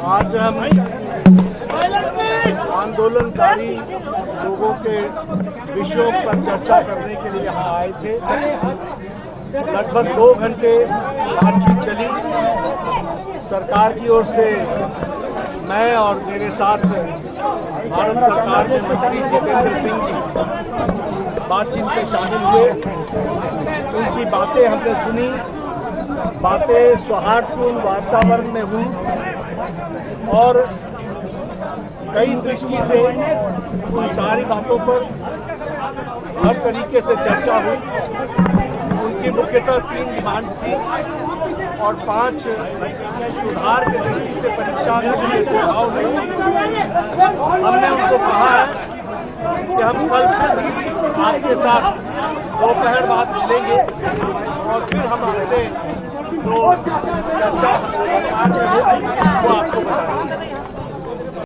आज हम आंदोलनकारी लोगों के विषयों पर चर्चा करने के लिए यहाँ आए थे। लगभग 2 घंटे बातचीत चली। सरकार की ओर से मैं और मेरे साथ भारत सरकार के मंत्री जितेंद्र सिंह जी बातचीत में शामिल हुए। उनकी बातें हमने सुनी। बातें सौहार्दपूर्ण वातावरण में हुई और कई दृष्टि से उन सारी बातों पर हर तरीके से चर्चा हुई। उनकी मुख्यतः 3 डिमांड थी और 5 सुधार के दृष्टि से परीक्षा के सुझाव हुए। हमने उनको कहा है कि हम कल आपके साथ दोपहर बाद मिलेंगे और फिर हम आपसे जो चर्चा वो आपको